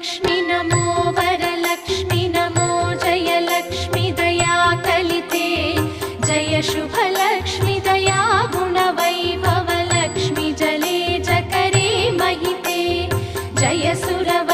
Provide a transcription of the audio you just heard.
लक्ष्मी नमो वरलक्ष्मी नमो जयलक्ष्मी दया कलिते जय शुभलक्ष्मी दया गुणवैभवलक्ष्मी जले जकरे महिते जय सुरव